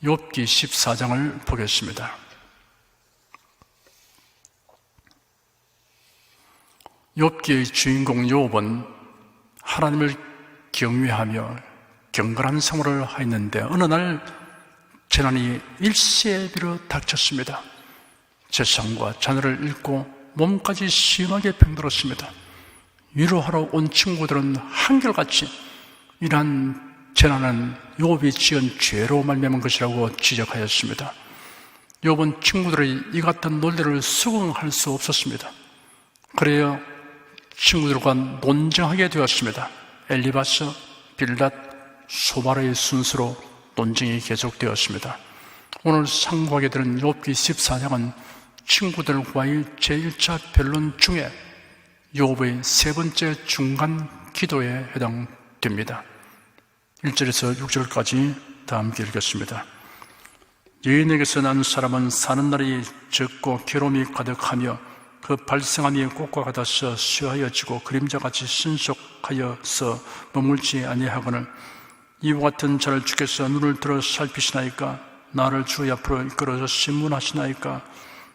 욥기 14장을 보겠습니다. 욥기의 주인공 욥은 하나님을 경외하며 경건한 생활을 하였는데 어느 날 재난이 일시에비로 닥쳤습니다. 재산과 자녀를 잃고 몸까지 심하게 병들었습니다. 위로하러 온 친구들은 한결같이 이러한 재난은 욥이 지은 죄로 말미암은 것이라고 지적하였습니다. 욥은 친구들의 이 같은 논리를 수긍할 수 없었습니다. 그래야 친구들과 논쟁하게 되었습니다. 엘리바스, 빌닷, 소바르의 순서로 논쟁이 계속되었습니다. 오늘 상고하게 되는 욥기 14장은 친구들과의 제1차 변론 중에 욥의 세 번째 중간 기도에 해당됩니다. 1절에서 6절까지 다 함께 읽겠습니다. 여인에게서 난 사람은 사는 날이 적고 괴로움이 가득하며 그 발생함이 꽃과 같아서 쇠하여지고 그림자같이 신속하여서 머물지 아니하거늘 이와 같은 자를 주께서 눈을 들어 살피시나이까? 나를 주의 앞으로 이끌어서 신문하시나이까?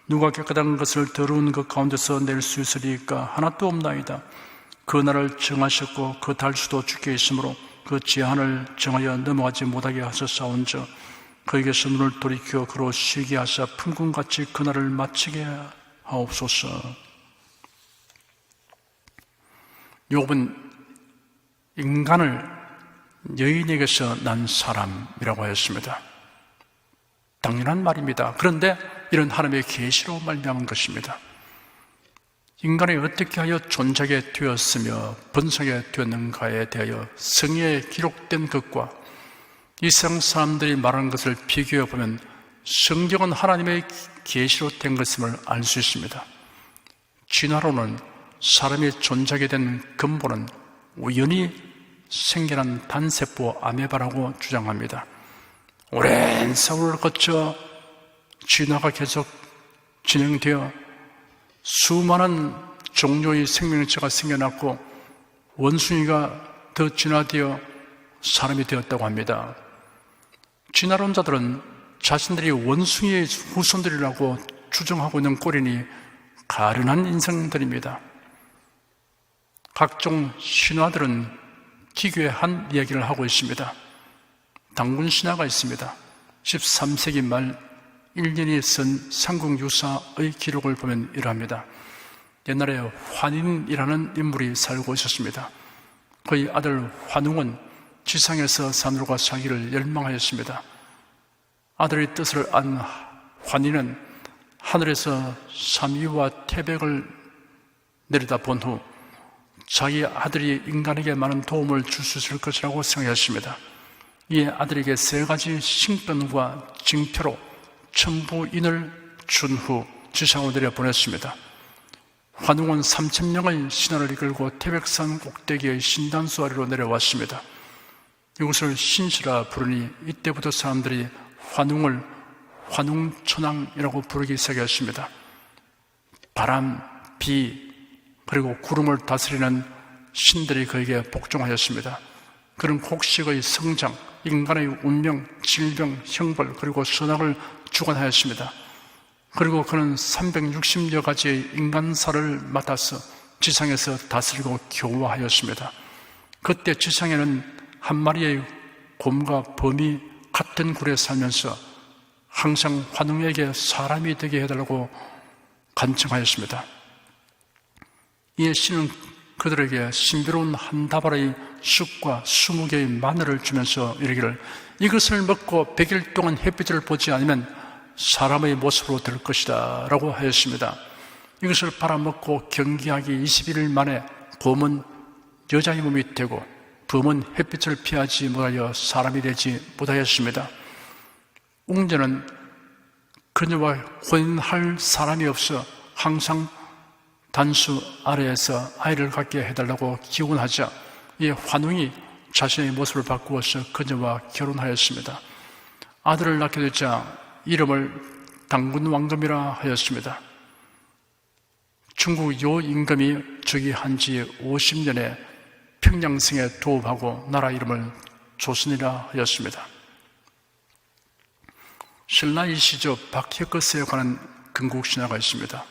누가 깨끗한 것을 더러운 것 가운데서 낼 수 있으리까? 하나도 없나이다. 그 날을 정하셨고 그 달수도 주께 있으므로 그 제한을 정하여 넘어가지 못하게 하셨사온저 그에게서 눈을 돌이켜 그로 쉬게 하사 품꾼같이 그 날을 마치게 하옵소서. 욥은 인간을 여인에게서 난 사람이라고 하였습니다. 당연한 말입니다. 그런데 이런 하나님의 계시로 말미암은 것입니다. 인간이 어떻게 하여 존재하게 되었으며 번성하게 되었는가에 대하여 성경에 기록된 것과 이 세상 사람들이 말하는 것을 비교해 보면 성경은 하나님의 계시로 된 것임을 알 수 있습니다. 진화론은 사람이 존재하게 된 근본은 우연히 생겨난 단세포 아메바라고 주장합니다. 오랜 세월을 거쳐 진화가 계속 진행되어 수많은 종류의 생명체가 생겨났고 원숭이가 더 진화되어 사람이 되었다고 합니다. 진화론자들은 자신들이 원숭이의 후손들이라고 주장하고 있는 꼴이니 가련한 인생들입니다. 각종 신화들은 기교의 한 이야기를 하고 있습니다. 당군 신화가 있습니다. 13세기 말 1년이 쓴 삼국유사의 기록을 보면 이러합니다. 옛날에 환인이라는 인물이 살고 있었습니다. 그의 아들 환웅은 지상에서 산으로가 살기를 열망하였습니다. 아들의 뜻을 안 환인은 하늘에서 삼위와 태백을 내리다 본 후 자기 아들이 인간에게 많은 도움을 줄 수 있을 것이라고 생각했습니다. 이 아들에게 세 가지 신권과 징표로 천부인을 준 후 지상으로 내려보냈습니다. 환웅은 3000명의 신하를 이끌고 태백산 꼭대기의 신단수 아래로 내려왔습니다. 이곳을 신시라 부르니 이때부터 사람들이 환웅을 환웅천왕이라고 부르기 시작했습니다. 바람, 비, 그리고 구름을 다스리는 신들이 그에게 복종하였습니다. 그는 곡식의 성장, 인간의 운명, 질병, 형벌, 그리고 선악을 주관하였습니다. 그리고 그는 360여 가지의 인간사를 맡아서 지상에서 다스리고 교화하였습니다. 그때 지상에는 한 마리의 곰과 범이 같은 굴에 살면서 항상 환웅에게 사람이 되게 해달라고 간청하였습니다. 이에 신은 그들에게 신비로운 한 다발의 쑥과 20개의 마늘을 주면서 이르기를 이것을 먹고 100일 동안 햇빛을 보지 않으면 사람의 모습으로 될 것이다 라고 하였습니다. 이것을 팔아먹고 경기하기 21일 만에 곰은 여자의 몸이 되고 범은 햇빛을 피하지 못하여 사람이 되지 못하였습니다. 웅자는 그녀와 혼인할 사람이 없어 항상 단수 아래에서 아이를 갖게 해달라고 기원하자 이 환웅이 자신의 모습을 바꾸어서 그녀와 결혼하였습니다. 아들을 낳게 되자 이름을 당군 왕금이라 하였습니다. 중국 요 임금이 즉위한 지 50년에 평양성에 도읍하고 나라 이름을 조선이라 하였습니다. 신라의 시조 박혁거스에 관한 근국신화가 있습니다.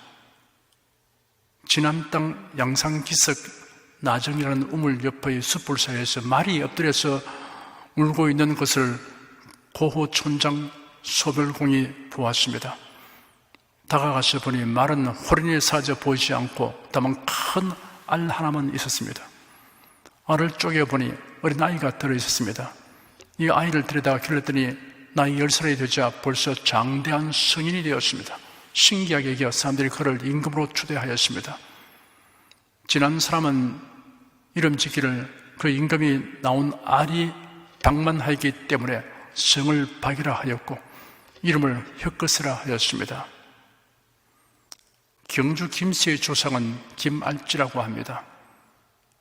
진암 땅 양상기석 나정이라는 우물 옆의 숯불 사이에서 말이 엎드려서 울고 있는 것을 고호 촌장 소별공이 보았습니다. 다가가서 보니 말은 호련히 사져 보이지 않고 다만 큰 알 하나만 있었습니다. 알을 쪼개보니 어린아이가 들어있었습니다. 이 아이를 들여다가 길렀더니 나이 10살이 되자 벌써 장대한 성인이 되었습니다. 신기하게 여겨 사람들이 그를 임금으로 추대하였습니다. 지난 사람은 이름 짓기를 그 임금이 나온 알이 방만하였기 때문에 성을 박이라 하였고 이름을 혁거스라 하였습니다. 경주 김씨의 조상은 김알지라고 합니다.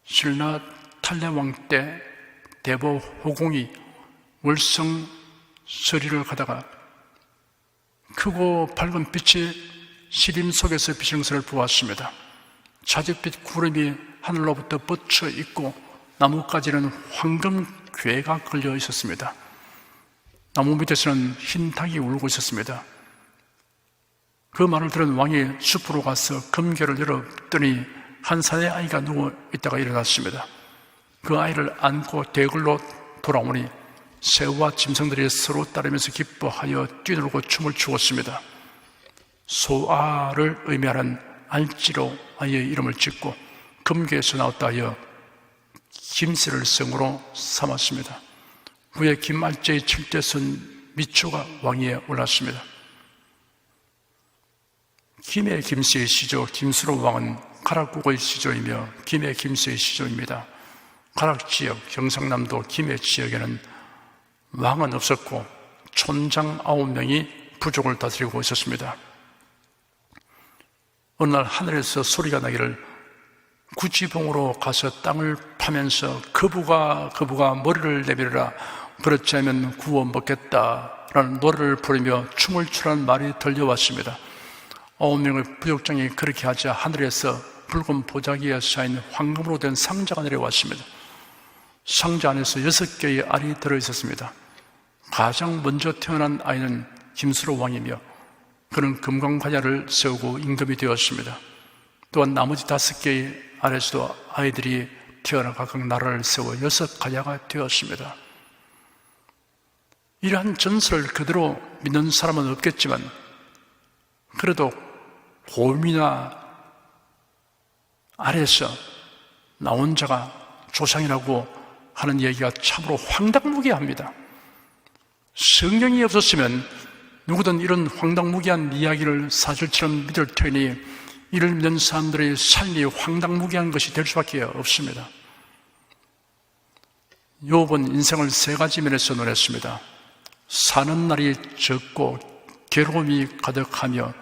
신라 탈래왕 때 대보 호공이 월성 서리를 가다가 크고 밝은 빛이 시림 속에서 비치는 것을 보았습니다. 자줏빛 구름이 하늘로부터 뻗쳐 있고 나뭇가지는 황금 괴가 걸려 있었습니다. 나무 밑에서는 흰 닭이 울고 있었습니다. 그 말을 들은 왕이 숲으로 가서 금궤를 열었더니 한 살의 아이가 누워 있다가 일어났습니다. 그 아이를 안고 대굴로 돌아오니 새와 짐승들이 서로 따르면서 기뻐하여 뛰놀고 춤을 추었습니다. 소아를 의미하는 알지로 아이의 이름을 짓고 금궤에서 나왔다 하여 김씨를 성으로 삼았습니다. 후에 김알제의 7대손 미초가 왕위에 올랐습니다. 김의 김씨의 시조 김수로 왕은 가락국의 시조이며 김의 김씨의 시조입니다. 가락지역 경상남도 김해 지역에는 왕은 없었고 촌장 9명이 부족을 다스리고 있었습니다. 어느 날 하늘에서 소리가 나기를 구지봉으로 가서 땅을 파면서 거부가 머리를 내밀어라, 그렇지 않으면 구워 먹겠다라는 노래를 부르며 춤을 추라는 말이 들려왔습니다. 9명의 부족장이 그렇게 하자 하늘에서 붉은 보자기에 쌓인 황금으로 된 상자가 내려왔습니다. 상자 안에서 6개의 알이 들어있었습니다. 가장 먼저 태어난 아이는 김수로 왕이며 그는 금강관야를 세우고 임금이 되었습니다. 또한 나머지 5개의 알에서도 아이들이 태어나 각각 나라를 세워 6가야가 되었습니다. 이러한 전설을 그대로 믿는 사람은 없겠지만 그래도 곰이나 알에서 나온 자가 조상이라고 하는 얘기가 참으로 황당무계합니다. 성경이 없었으면 누구든 이런 황당무계한 이야기를 사실처럼 믿을 테니 이를 믿는 사람들의 삶이 황당무계한 것이 될 수밖에 없습니다. 욥은 인생을 3가지 면에서 논했습니다. 사는 날이 적고 괴로움이 가득하며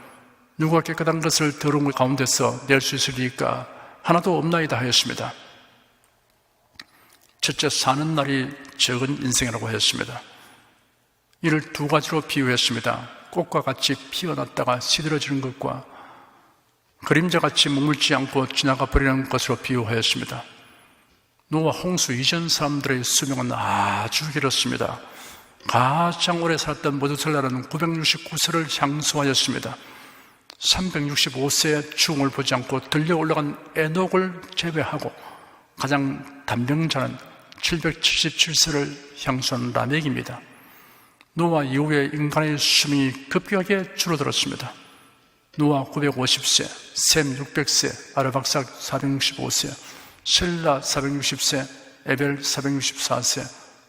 누가 깨끗한 것을 더러운 것 가운데서 낼 수 있으리까 하나도 없나이다 하였습니다. 첫째, 사는 날이 적은 인생이라고 하였습니다. 이를 2가지로 비유했습니다. 꽃과 같이 피어났다가 시들어지는 것과 그림자같이 머물지 않고 지나가 버리는 것으로 비유하였습니다. 노아 홍수 이전 사람들의 수명은 아주 길었습니다. 가장 오래 살았던 모두살라는 969세를 향수하였습니다. 365세의 죽음을 보지 않고 들려 올라간 에녹을 제외하고 가장 단명자는 777세를 향수한 라멕입니다. 노아 이후에 인간의 수명이 급격하게 줄어들었습니다. 노아 950세, 셈 600세, 아르박삭 465세, 셀라 460세, 에벨 464세,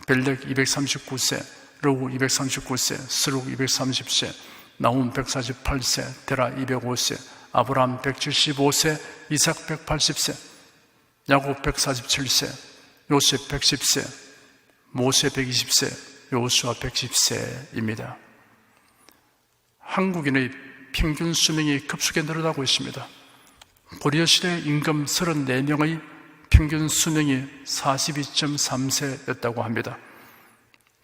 벨렉 239세, 르우 239세, 스룩 230세, 나훔 148세, 데라 205세, 아브라함 175세, 이삭 180세, 야곱 147세, 요셉 110세, 모세 120세, 여호수아 110세입니다. 한국인의 평균 수명이 급속히 늘어나고 있습니다. 고려시대 임금 34명의 평균 수명이 42.3세였다고 합니다.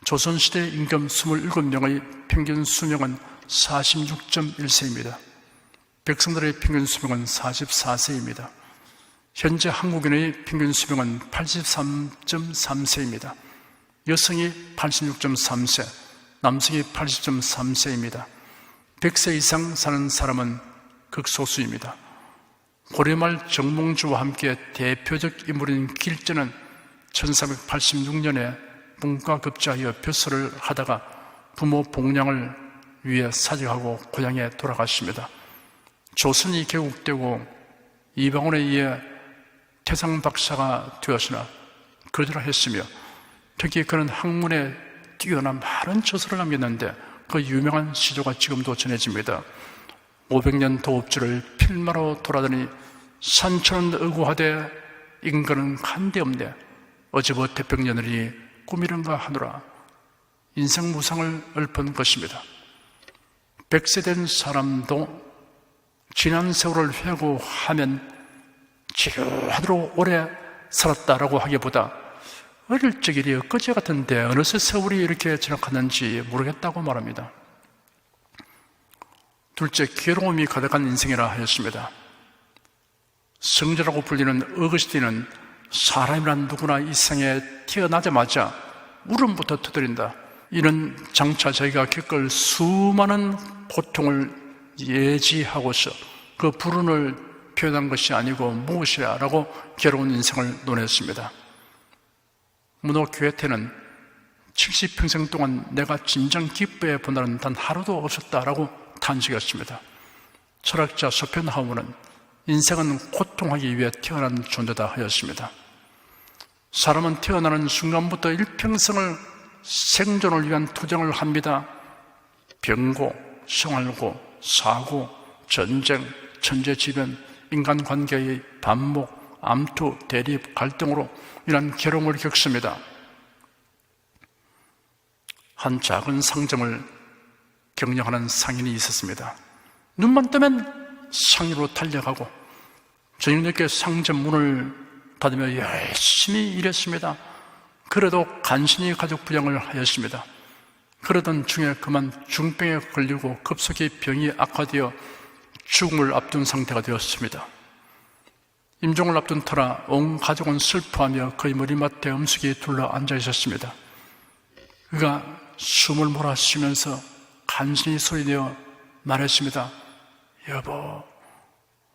조선시대 임금 27명의 평균 수명은 46.1세입니다. 백성들의 평균 수명은 44세입니다. 현재 한국인의 평균 수명은 83.3세입니다. 여성이 86.3세, 남성이 80.3세입니다. 100세 이상 사는 사람은 극소수입니다. 고려말 정몽주와 함께 대표적 인물인 길전은 1386년에 문과급제하여 벼슬을 하다가 부모 복량을 위해 사직하고 고향에 돌아갔습니다. 조선이 개국되고 이방원에 의해 태상박사가 되었으나 거절했으며 특히 그는 학문에 뛰어난 많은 저서를 남겼는데 그 유명한 시조가 지금도 전해집니다. 500년 도읍주를 필마로 돌아다니 산천은 의고하되 인간은 간데없네 어제버 태평년을이 꿈이른가 하노라. 인생 무상을 읊은 것입니다. 100세 된 사람도 지난 세월을 회고하면 지루하도록 오래 살았다라고 하기보다 어릴 적 일이 엊그제 같은데 어느새 세월이 이렇게 지나갔는지 모르겠다고 말합니다. 둘째, 괴로움이 가득한 인생이라 하였습니다. 성자라고 불리는 어거스틴은 사람이란 누구나 이 세상에 태어나자마자 울음부터 터뜨린다. 이는 장차 자기가 겪을 수많은 고통을 예지하고서 그 불운을 표현한 것이 아니고 무엇이야 라고 괴로운 인생을 논했습니다. 문호 괴테는 70평생 동안 내가 진정 기뻐해 본 날은 단 하루도 없었다라고 탄식했습니다. 철학자 소펜하우어는 인생은 고통하기 위해 태어난 존재다 하였습니다. 사람은 태어나는 순간부터 일평생을 생존을 위한 투쟁을 합니다. 병고, 생활고, 사고, 전쟁, 천재지변, 인간관계의 반목, 암투, 대립, 갈등으로 이런 괴로움을 겪습니다. 한 작은 상점을 경영하는 상인이 있었습니다. 눈만 뜨면 상인으로 달려가고 저녁 늦게 상점 문을 닫으며 열심히 일했습니다. 그래도 간신히 가족 부양을 하였습니다. 그러던 중에 그만 중병에 걸리고 급속히 병이 악화되어 죽음을 앞둔 상태가 되었습니다. 임종을 앞둔 터라 온 가족은 슬퍼하며 그의 머리맡에 엄숙이 둘러 앉아 있었습니다. 그가 숨을 몰아쉬면서 간신히 소리내어 말했습니다. 여보,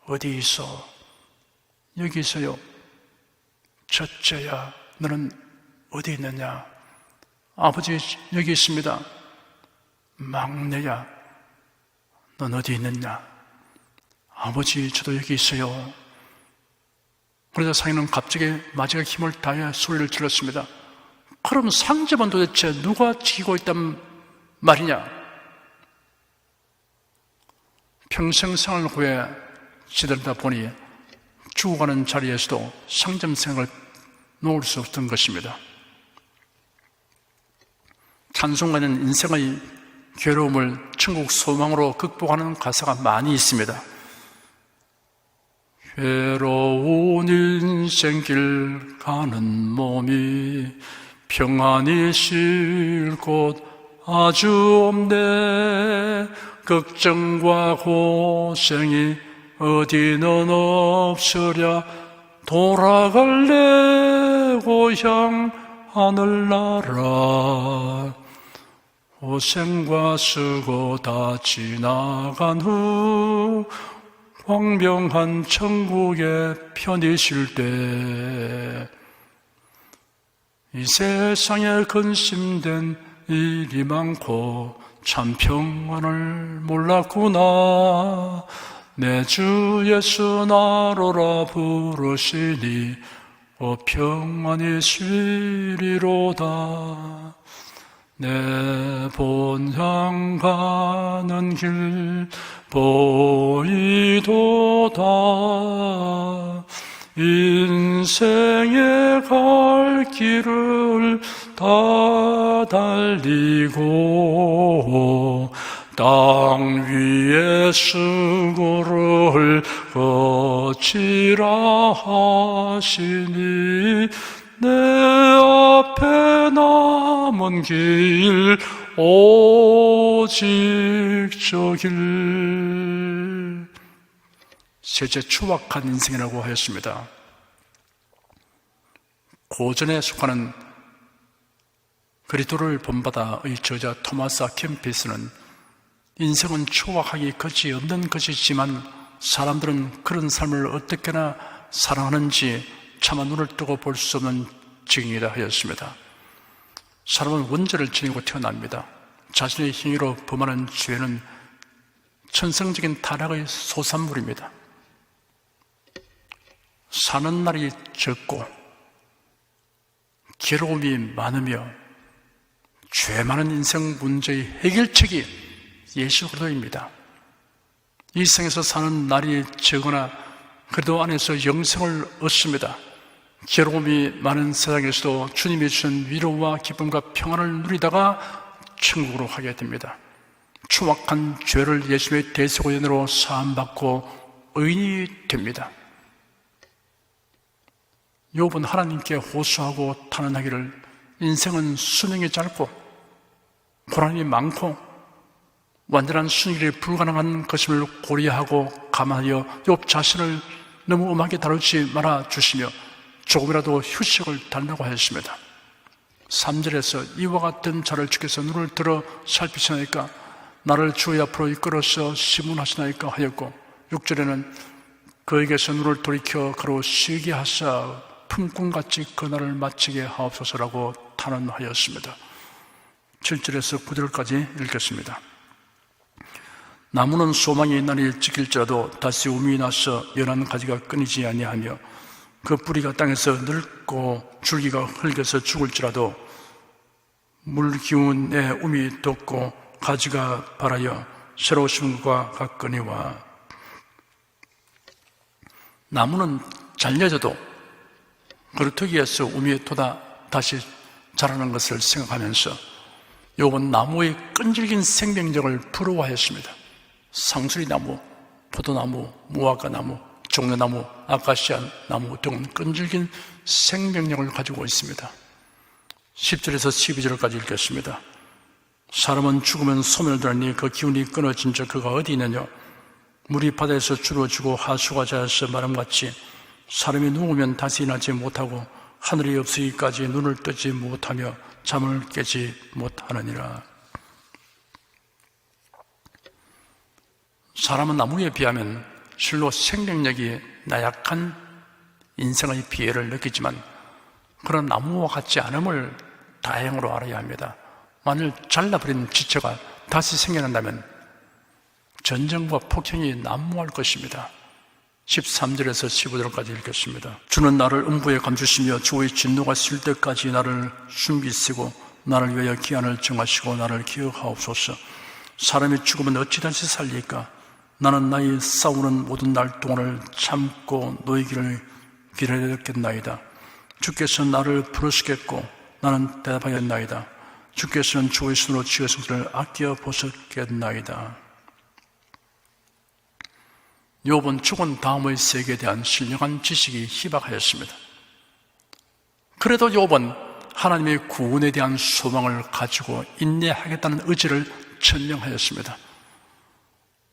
어디 있어? 여기 있어요. 첫째야, 너는 어디 있느냐? 아버지, 여기 있습니다. 막내야, 넌 어디 있느냐? 아버지, 저도 여기 있어요. 그러자 상인은 갑자기 마지막 힘을 다해 소리를 질렀습니다. 그럼 상점은 도대체 누가 지키고 있단 말이냐? 평생 생활 후에 지들다 보니 죽어가는 자리에서도 상점 생활을 놓을 수 없던 것입니다. 찬송가는 인생의 괴로움을 천국 소망으로 극복하는 가사가 많이 있습니다. 괴로운 인생길 가는 몸이 평안히 쉴 곳 아주 없네. 걱정과 고생이 어디는 없으랴. 돌아갈래 고향 하늘나라. 고생과 수고 다 지나간 후 광명한 천국에 편히 쉴 때 이 세상에 근심된 일이 많고 참 평안을 몰랐구나. 내 주 예수 나로라 부르시니 평안히 쉬리로다. 내 본향 가는 길 보이도다. 인생의 갈 길을 다 달리고 땅 위에 수고를 거치라 하시니 내 앞에 남은 길 오직 저 길. 셋째, 추악한 인생이라고 하였습니다. 고전에 속하는 그리스도를 본받아의 저자 토마스 아 켐피스는 인생은 초박하기 그지없는 것이지만 사람들은 그런 삶을 어떻게나 사랑하는지 차마 눈을 뜨고 볼 수 없는 증인이다 하였습니다. 사람은 원죄를 지니고 태어납니다. 자신의 행위로 범하는 죄는 천성적인 타락의 소산물입니다. 사는 날이 적고 괴로움이 많으며 죄 많은 인생 문제의 해결책이 예수 그리스도입니다. 이 생에서 사는 날이 적으나 그리스도 안에서 영생을 얻습니다. 괴로움이 많은 세상에서도 주님이 주신 위로와 기쁨과 평안을 누리다가 천국으로 가게 됩니다. 추악한 죄를 예수의 대속의인으로 사함받고 의인이 됩니다. 욥은 하나님께 호소하고 탄원하기를 인생은 수명이 짧고 고난이 많고 완전한 순일이 불가능한 것임을 고려하고 감안하여 욥 자신을 너무 엄하게 다루지 말아 주시며 조금이라도 휴식을 달라고 하였습니다. 3절에서 이와 같은 자를 주께서 눈을 들어 살피시나이까 나를 주의 앞으로 이끌어서 시문하시나이까 하였고 6절에는 그에게서 눈을 돌이켜 그로 쉬게 하사 품꾼같이 그 날을 마치게 하옵소서라고 탄원하였습니다. 7절에서 9절까지 읽겠습니다. 나무는 소망이 날이 지킬지라도 다시 우미 나서 연한 가지가 끊이지 아니하며 그 뿌리가 땅에서 늙고 줄기가 흙에서 죽을지라도 물 기운 내 um이 돋고 가지가 발하여 새로 심은 것과 같거니와 나무는 잘려져도 그루터기에서 우미에 돋아 다시 자라는 것을 생각하면서 욥은 나무의 끈질긴 생명력을 부러워하였습니다. 상수리나무, 포도나무, 무화과나무, 종려나무, 아카시아 나무 등은 끈질긴 생명력을 가지고 있습니다. 10절에서 12절까지 읽겠습니다. 사람은 죽으면 소멸을 들으니 그 기운이 끊어진 적 그가 어디 있느냐? 물이 바다에서 줄어지고 하수가 자라서 마름같이 사람이 누우면 다시 일어나지 못하고 하늘이 없으기까지 눈을 뜨지 못하며 잠을 깨지 못하느니라. 사람은 나무에 비하면 실로 생명력이 나약한 인생의 피해를 느끼지만 그런 나무와 같지 않음을 다행으로 알아야 합니다. 만일 잘라버린 지체가 다시 생겨난다면 전쟁과 폭행이 난무할 것입니다. 13절에서 15절까지 읽겠습니다. 주는 나를 음부에 감추시며 주의 진노가 실 때까지 나를 숨기시고 나를 위하여 기한을 정하시고 나를 기억하옵소서. 사람이 죽으면 어찌 다시 살릴까? 나는 나의 싸우는 모든 날 동안을 참고 너의 길을 기다렸겠나이다. 주께서 나를 부르시겠고 나는 대답하였나이다. 주께서는 주의 손으로 지으신 것을 아껴 보셨겠나이다. 욥은 죽은 다음의 세계에 대한 신령한 지식이 희박하였습니다. 그래도 욥은 하나님의 구원에 대한 소망을 가지고 인내하겠다는 의지를 천명하였습니다.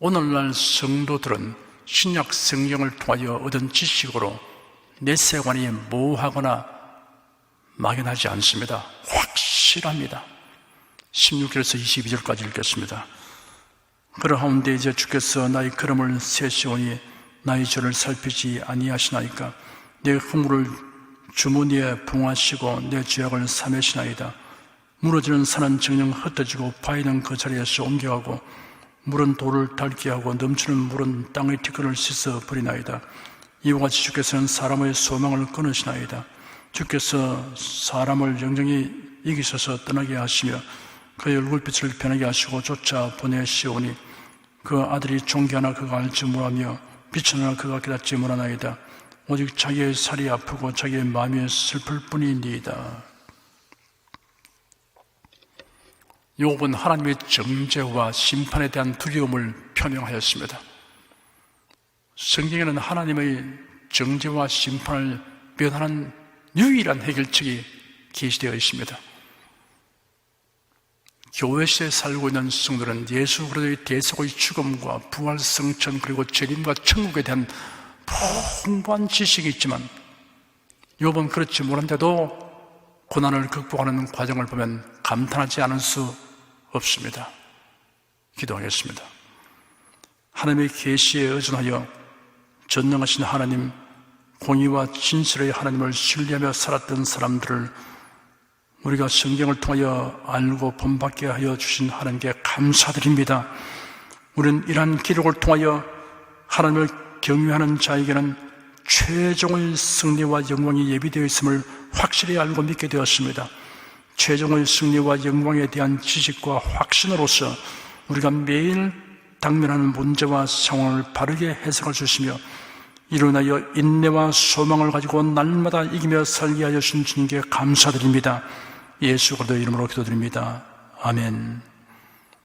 오늘날 성도들은 신약 성경을 통하여 얻은 지식으로 내세관이 모호하거나 막연하지 않습니다. 확실합니다. 16절에서 22절까지 읽겠습니다. 그러하온데 이제 주께서 나의 걸음을 세시오니 나의 죄를 살피지 아니하시나이까? 내 허물을 주머니에 봉하시고 내 죄악을 삼으시나이다. 무너지는 산은 정녕 흩어지고 바위는 그 자리에서 옮겨가고 물은 돌을 닳게 하고 넘치는 물은 땅의 티끌을 씻어 버리나이다. 이와 같이 주께서는 사람의 소망을 끊으시나이다. 주께서 사람을 영정히 이기셔서 떠나게 하시며 그의 얼굴빛을 변하게 하시고 쫓아 보내시오니 그 아들이 존귀하나 그가 알지 못하며 빛하나 그가 깨닫지 못하나이다. 오직 자기의 살이 아프고 자기의 마음이 슬플 뿐이니이다. 욥은 하나님의 정죄와 심판에 대한 두려움을 표명하였습니다. 성경에는 하나님의 정죄와 심판을 면하는 유일한 해결책이 계시되어 있습니다. 교회 시대에 살고 있는 성도들은 예수 그리스도의 대속의 죽음과 부활, 성천 그리고 재림과 천국에 대한 풍부한 지식이 있지만 욥은 그렇지 못한데도 고난을 극복하는 과정을 보면 감탄하지 않을 수 없습니다. 기도하겠습니다. 하나님의 계시에 의존하여 전능하신 하나님, 공의와 진실의 하나님을 신뢰하며 살았던 사람들을 우리가 성경을 통하여 알고 본받게 하여 주신 하나님께 감사드립니다. 우리는 이러한 기록을 통하여 하나님을 경외하는 자에게는 최종의 승리와 영광이 예비되어 있음을 확실히 알고 믿게 되었습니다. 최종의 승리와 영광에 대한 지식과 확신으로서 우리가 매일 당면하는 문제와 상황을 바르게 해석할 수 있으며 이로 인하여 인내와 소망을 가지고 날마다 이기며 살게 하여 주신 주님께 감사드립니다. 예수 그리스도의 이름으로 기도드립니다. 아멘.